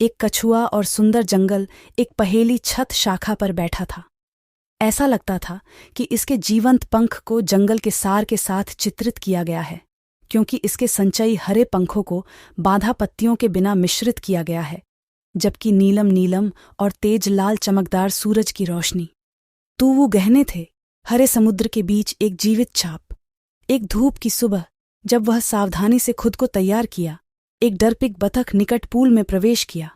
एक कछुआ और सुंदर जंगल एक पहेली छत शाखा पर बैठा था। ऐसा लगता था कि इसके जीवंत पंख को जंगल के सार के साथ चित्रित किया गया है, क्योंकि इसके संचयी हरे पंखों को बाधा पत्तियों के बिना मिश्रित किया गया है, जबकि नीलम नीलम और तेज लाल चमकदार सूरज की रोशनी। तो वो गहने थे, हरे समुद्र के बीच एक जीवित छाप। एक धूप की सुबह, जब वह सावधानी से खुद को तैयार किया, एक डरपिक बतख निकट पूल में प्रवेश किया।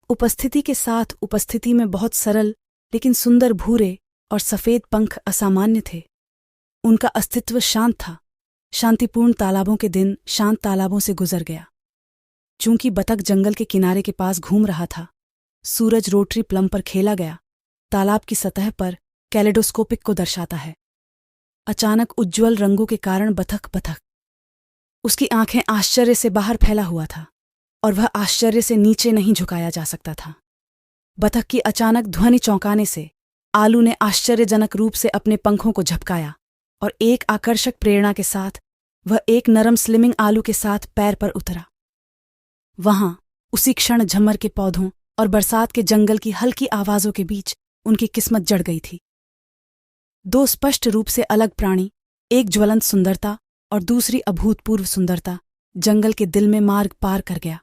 उपस्थिति के साथ उपस्थिति में बहुत सरल लेकिन सुंदर भूरे और सफ़ेद पंख असामान्य थे। उनका अस्तित्व शांत था। शांतिपूर्ण तालाबों के दिन शांत तालाबों से गुजर गया। चूंकि बतख जंगल के किनारे के पास घूम रहा था, सूरज रोटरी प्लम पर खेला गया, तालाब की सतह पर कैलेडोस्कोपिक को दर्शाता है। अचानक उज्ज्वल रंगों के कारण बतख उसकी आंखें आश्चर्य से बाहर फैला हुआ था, और वह आश्चर्य से नीचे नहीं झुकाया जा सकता था। बतख की अचानक ध्वनि चौंकाने से आलू ने आश्चर्यजनक रूप से अपने पंखों को झपकाया, और एक आकर्षक प्रेरणा के साथ वह एक नरम स्लिमिंग आलू के साथ पैर पर उतरा। वहां उसी क्षण झम्मर के पौधों और बरसात के जंगल की हल्की आवाजों के बीच उनकी किस्मत जड़ गई थी। दो स्पष्ट रूप से अलग प्राणी, एक ज्वलंत सुंदरता और दूसरी अभूतपूर्व सुंदरता, जंगल के दिल में मार्ग पार कर गया।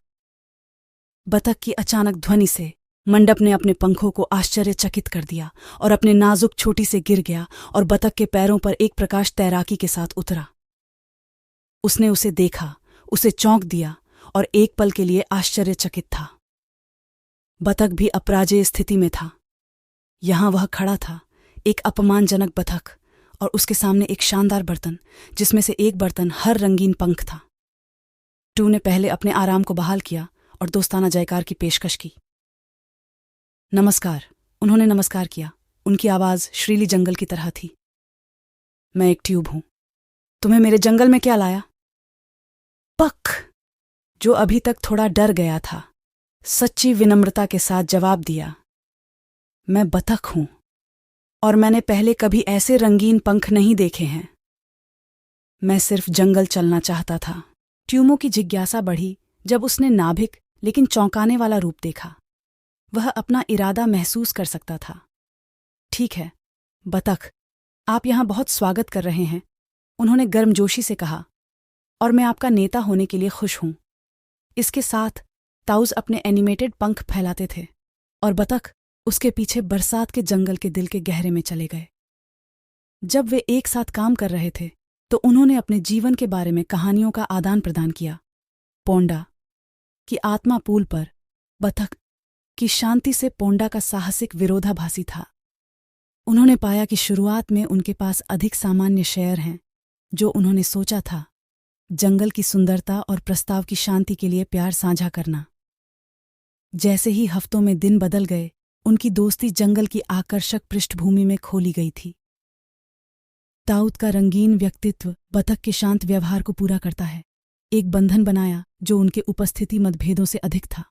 बतख की अचानक ध्वनि से मंडप ने अपने पंखों को आश्चर्यचकित कर दिया और अपने नाजुक छोटी से गिर गया और बतख के पैरों पर एक प्रकाश तैराकी के साथ उतरा। उसने उसे देखा, उसे चौंक दिया और एक पल के लिए आश्चर्यचकित था। बतख भी अपराजेय स्थिति में था। यहां वह खड़ा था, एक अपमानजनक बतख, और उसके सामने एक शानदार बर्तन, जिसमें से एक बर्तन हर रंगीन पंख था। टू ने पहले अपने आराम को बहाल किया और दोस्ताना जयकार की पेशकश की। नमस्कार, उन्होंने नमस्कार किया। उनकी आवाज श्रीली जंगल की तरह थी। मैं एक ट्यूब हूं। तुम्हें मेरे जंगल में क्या लाया? पक, जो अभी तक थोड़ा डर गया था, सच्ची विनम्रता के साथ जवाब दिया, मैं बतख हूं, और मैंने पहले कभी ऐसे रंगीन पंख नहीं देखे हैं। मैं सिर्फ जंगल चलना चाहता था। ट्यूमो की जिज्ञासा बढ़ी जब उसने नाभिक लेकिन चौंकाने वाला रूप देखा। वह अपना इरादा महसूस कर सकता था। ठीक है बतख, आप यहां बहुत स्वागत कर रहे हैं, उन्होंने गर्मजोशी से कहा, और मैं आपका नेता होने के लिए खुश हूं। इसके साथ ताउस अपने एनिमेटेड पंख फैलाते थे, और बतख उसके पीछे बरसात के जंगल के दिल के गहरे में चले गए। जब वे एक साथ काम कर रहे थे तो उन्होंने अपने जीवन के बारे में कहानियों का आदान प्रदान किया। पोंडा की आत्मा पूल पर, बतख की शांति से पोंडा का साहसिक विरोधाभासी था। उन्होंने पाया कि शुरुआत में उनके पास अधिक सामान्य शेयर हैं, जो उन्होंने सोचा था, जंगल की सुंदरता और प्रस्ताव की शांति के लिए प्यार साझा करना। जैसे ही हफ्तों में दिन बदल गए, उनकी दोस्ती जंगल की आकर्षक पृष्ठभूमि में खोली गई थी। ताउत का रंगीन व्यक्तित्व बतख के शांत व्यवहार को पूरा करता है, एक बंधन बनाया जो उनके उपस्थिति मतभेदों से अधिक था।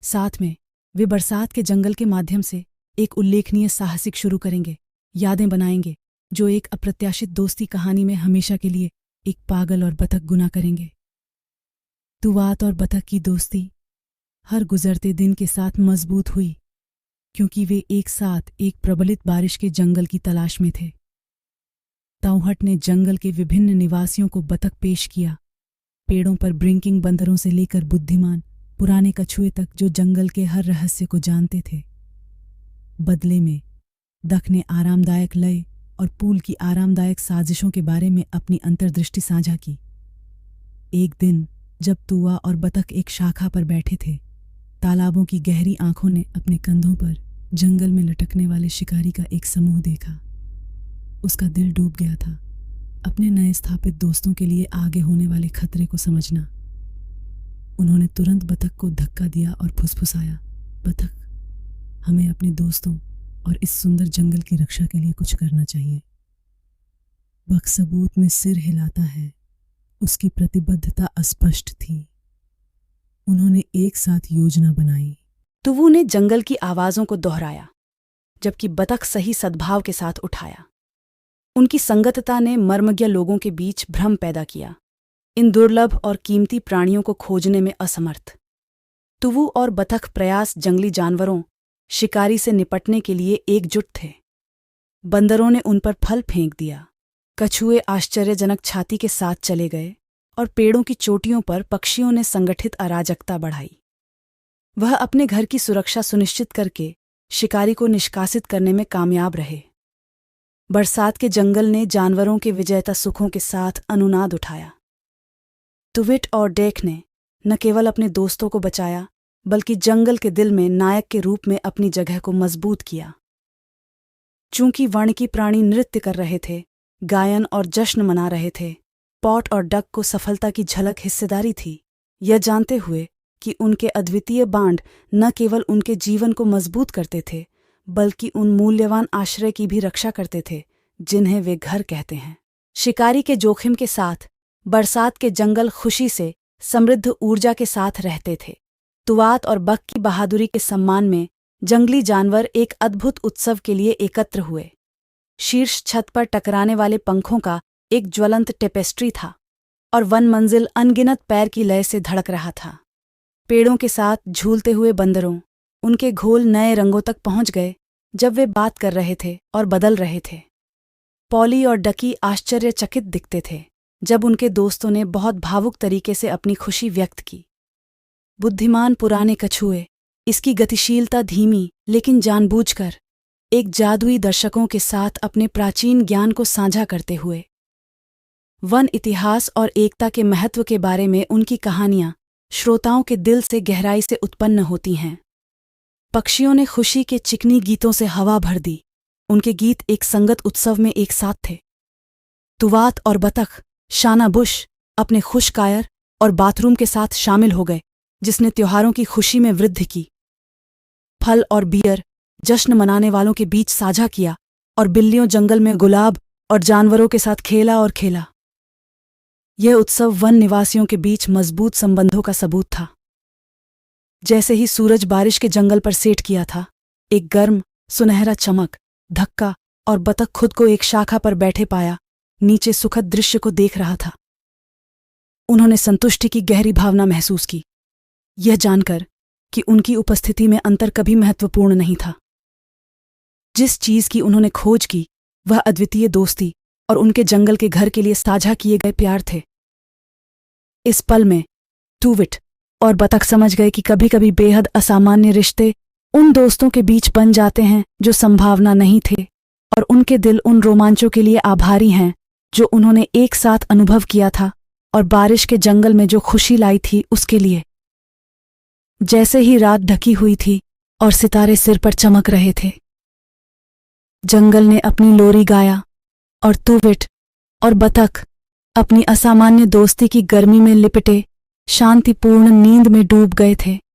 साथ में वे बरसात के जंगल के माध्यम से एक उल्लेखनीय साहसिक शुरू करेंगे, यादें बनाएंगे जो एक अप्रत्याशित दोस्ती कहानी में हमेशा के लिए एक पागल और बतख गुना करेंगे। तुवात और बतख की दोस्ती हर गुजरते दिन के साथ मजबूत हुई, क्योंकि वे एक साथ एक प्रबलित बारिश के जंगल की तलाश में थे। ताऊहट ने जंगल के विभिन्न निवासियों को बतख पेश किया, पेड़ों पर ब्रिंकिंग बंदरों से लेकर बुद्धिमान पुराने कछुए तक जो जंगल के हर रहस्य को जानते थे। बदले में दख ने आरामदायक लय और पूल की आरामदायक साजिशों के बारे में अपनी अंतर्दृष्टि साझा की। एक दिन जब तुआ और बतख एक शाखा पर बैठे थे, तालाबों की गहरी आंखों ने अपने कंधों पर जंगल में लटकने वाले शिकारी का एक समूह देखा। उसका दिल डूब गया था, अपने नए स्थापित दोस्तों के लिए आगे होने वाले खतरे को समझना। उन्होंने तुरंत बतख को धक्का दिया और फुसफुसाया, बतख, हमें अपने दोस्तों और इस सुंदर जंगल की रक्षा के लिए कुछ करना चाहिए। बक सबूत में सिर हिलाता है, उसकी प्रतिबद्धता अस्पष्ट थी। उन्होंने एक साथ योजना बनाई। तुवु ने जंगल की आवाजों को दोहराया, जबकि बतख सही सद्भाव के साथ उठाया। उनकी संगतता ने मर्मज्ञ लोगों के बीच भ्रम पैदा किया, इन दुर्लभ और कीमती प्राणियों को खोजने में असमर्थ। तुवु और बतख प्रयास जंगली जानवरों शिकारी से निपटने के लिए एकजुट थे। बंदरों ने उन पर फल फेंक दिया, कछुए आश्चर्यजनक छाती के साथ चले गए और पेड़ों की चोटियों पर पक्षियों ने संगठित अराजकता बढ़ाई। वह अपने घर की सुरक्षा सुनिश्चित करके शिकारी को निष्कासित करने में कामयाब रहे। बरसात के जंगल ने जानवरों के विजेता सुखों के साथ अनुनाद उठाया। तुविट और डेक ने न केवल अपने दोस्तों को बचाया बल्कि जंगल के दिल में नायक के रूप में अपनी जगह को मजबूत किया। चूंकि वर्णकी प्राणी नृत्य कर रहे थे, गायन और जश्न मना रहे थे, पॉट और डक को सफलता की झलक हिस्सेदारी थी, यह जानते हुए कि उनके अद्वितीय बांड न केवल उनके जीवन को मजबूत करते थे बल्कि उन मूल्यवान आश्रय की भी रक्षा करते थे जिन्हें वे घर कहते हैं। शिकारी के जोखिम के साथ बरसात के जंगल खुशी से समृद्ध ऊर्जा के साथ रहते थे। तुवात और बक की बहादुरी के सम्मान में जंगली जानवर एक अद्भुत उत्सव के लिए एकत्र हुए। शीर्ष छत पर टकराने वाले पंखों का एक ज्वलंत टेपेस्ट्री था और वन मंजिल अनगिनत पैर की लय से धड़क रहा था। पेड़ों के साथ झूलते हुए बंदरों उनके घोल नए रंगों तक पहुंच गए जब वे बात कर रहे थे और बदल रहे थे। पॉली और डकी आश्चर्यचकित दिखते थे जब उनके दोस्तों ने बहुत भावुक तरीके से अपनी खुशी व्यक्त की। बुद्धिमान पुराने कछुए इसकी गतिशीलता धीमी लेकिन जानबूझकर एक जादुई दर्शकों के साथ अपने प्राचीन ज्ञान को साझा करते हुए वन इतिहास और एकता के महत्व के बारे में उनकी कहानियां श्रोताओं के दिल से गहराई से उत्पन्न होती हैं। पक्षियों ने खुशी के चिकनी गीतों से हवा भर दी। उनके गीत एक संगत उत्सव में एक साथ थे। तुवात और बतख शाना बुश अपने खुश कायर और बाथरूम के साथ शामिल हो गए जिसने त्योहारों की खुशी में वृद्धि की। फल और बियर जश्न मनाने वालों के बीच साझा किया और बिल्लियों जंगल में गुलाब और जानवरों के साथ खेला और खेला। यह उत्सव वन निवासियों के बीच मजबूत संबंधों का सबूत था। जैसे ही सूरज बारिश के जंगल पर सेट किया था, एक गर्म सुनहरा चमक धक्का और बतख खुद को एक शाखा पर बैठे पाया नीचे सुखद दृश्य को देख रहा था। उन्होंने संतुष्टि की गहरी भावना महसूस की, यह जानकर कि उनकी उपस्थिति में अंतर कभी महत्वपूर्ण नहीं था। जिस चीज की उन्होंने खोज की वह अद्वितीय दोस्ती और उनके जंगल के घर के लिए साझा किए गए प्यार थे। इस पल में टूविट और बतख समझ गए कि कभी-कभी बेहद असामान्य रिश्ते उन दोस्तों के बीच बन जाते हैं जो संभावना नहीं थे और उनके दिल उन रोमांचों के लिए आभारी हैं जो उन्होंने एक साथ अनुभव किया था और बारिश के जंगल में जो खुशी लाई थी उसके लिए। जैसे ही रात ढकी हुई थी और सितारे सिर पर चमक रहे थे, जंगल ने अपनी लोरी गाया और टूविट और बतख अपनी असामान्य दोस्ती की गर्मी में लिपटे शांतिपूर्ण नींद में डूब गए थे।